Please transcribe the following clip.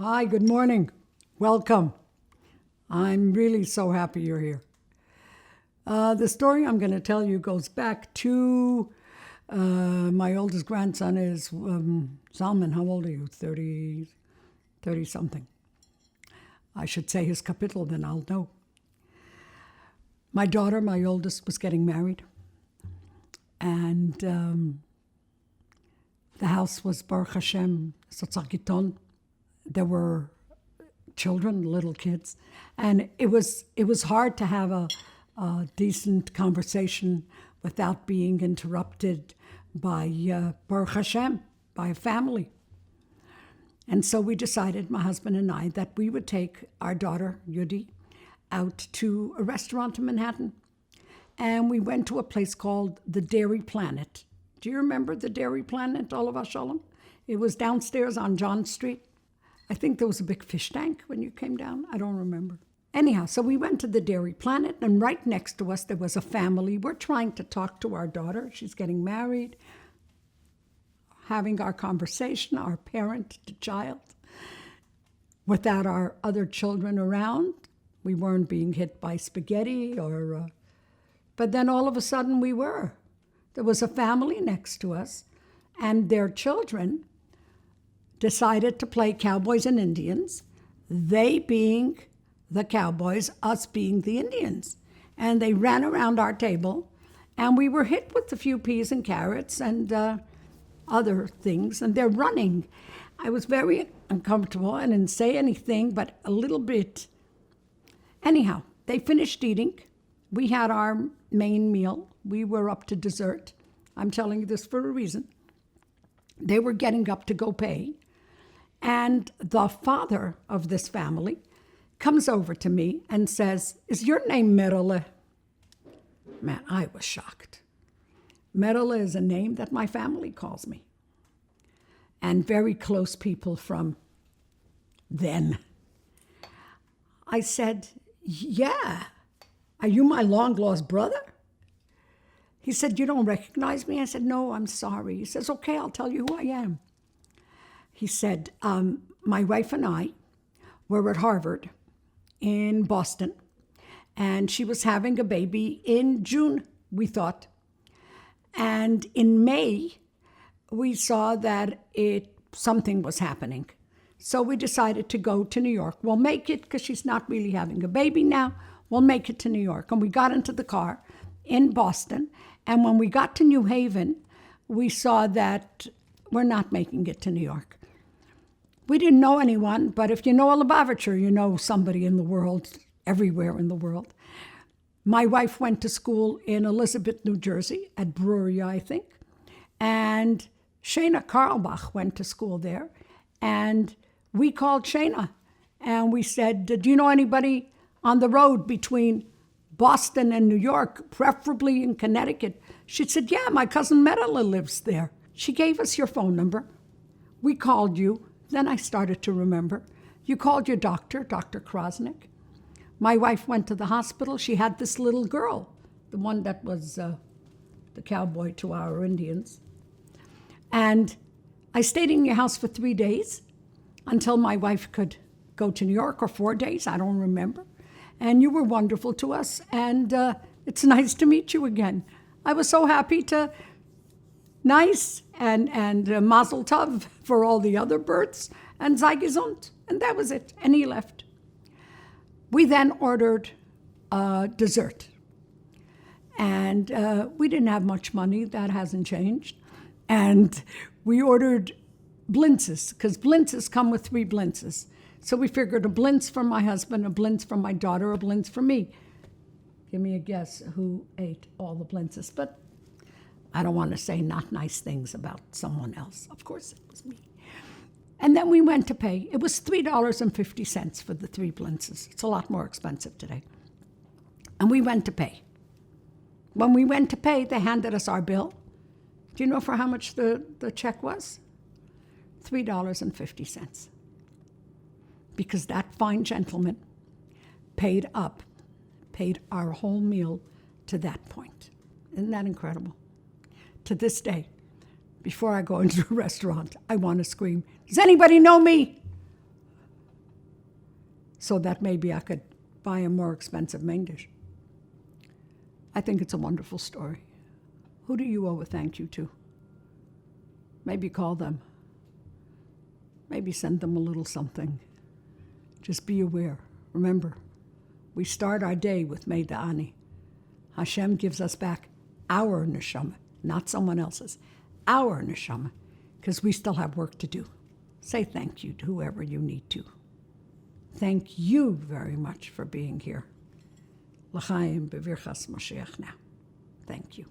Hi, good morning. Welcome. I'm really so happy you're here. The story I'm going to tell you goes back to my oldest grandson is Salman. How old are you? 30 something. I should say his capital, then I'll know. My daughter, my oldest, was getting married. And the house was Baruch Hashem, Satzakiton. There were children, little kids. And it was hard to have a decent conversation without being interrupted by Baruch Hashem, by a family. And so we decided, my husband and I, that we would take our daughter, Yudi, out to a restaurant in Manhattan. And we went to a place called the Dairy Planet. Do you remember the Dairy Planet, Olav Shalom? It was downstairs on John Street. I think there was a big fish tank when you came down. I don't remember. Anyhow, so we went to the Dairy Planet, and right next to us there was a family. We're trying to talk to our daughter. She's getting married, having our conversation, our parent to child, without our other children around. We weren't being hit by spaghetti but then all of a sudden we were. There was a family next to us, and their children decided to play cowboys and Indians, they being the cowboys, us being the Indians. And they ran around our table, and we were hit with a few peas and carrots and other things, and they're running. I was very uncomfortable. I didn't say anything, but a little bit. Anyhow, they finished eating. We had our main meal. We were up to dessert. I'm telling you this for a reason. They were getting up to go pay. And the father of this family comes over to me and says, "Is your name Merle?" Man, I was shocked. Merle is a name that my family calls me. And very close people from then. I said, "Yeah. Are you my long-lost brother?" He said, "You don't recognize me?" I said, "No, I'm sorry." He says, "Okay, I'll tell you who I am." He said, my wife and I were at Harvard in Boston, and she was having a baby in June, we thought. And in May, we saw that something was happening. So we decided to go to New York. We'll make it, because she's not really having a baby now. We'll make it to New York. And we got into the car in Boston. And when we got to New Haven, we saw that we're not making it to New York. We didn't know anyone, but if you know a Lubavitcher, you know somebody in the world, everywhere in the world. My wife went to school in Elizabeth, New Jersey, at Bruriah, I think. And Shana Karlbach went to school there. And we called Shana, and we said, "Do you know anybody on the road between Boston and New York, preferably in Connecticut?" She said, "Yeah, my cousin Merle lives there." She gave us your phone number. We called you. Then I started to remember. You called your doctor, Dr. Krosnick. My wife went to the hospital. She had this little girl, the one that was the cowboy to our Indians. And I stayed in your house for 3 days until my wife could go to New York, or 4 days, I don't remember. And you were wonderful to us, and it's nice to meet you again. I was so happy to, nice, and mazel tov for all the other births, and sei gesund, and that was it, and he left. We then ordered dessert, and we didn't have much money, that hasn't changed, and we ordered blintzes, because blintzes come with 3 blintzes. So we figured a blintz for my husband, a blintz for my daughter, a blintz for me. Give me a guess who ate all the blintzes. But I don't want to say not nice things about someone else. Of course it was me. And then we went to pay. It was $3.50 for the 3 blintzes. It's a lot more expensive today. And we went to pay. When we went to pay, they handed us our bill. Do you know for how much the check was? $3.50. Because that fine gentleman paid our whole meal to that point. Isn't that incredible? To this day, before I go into a restaurant, I want to scream, "Does anybody know me?" so that maybe I could buy a more expensive main dish. I think it's a wonderful story. Who do you owe a thank you to? Maybe call them. Maybe send them a little something. Just be aware. Remember, we start our day with Meida Ani. Hashem gives us back our neshama, not someone else's. Our neshama, because we still have work to do. Say thank you to whoever you need to. Thank you very much for being here. L'chaim b'virchas Mashiach now. Thank you.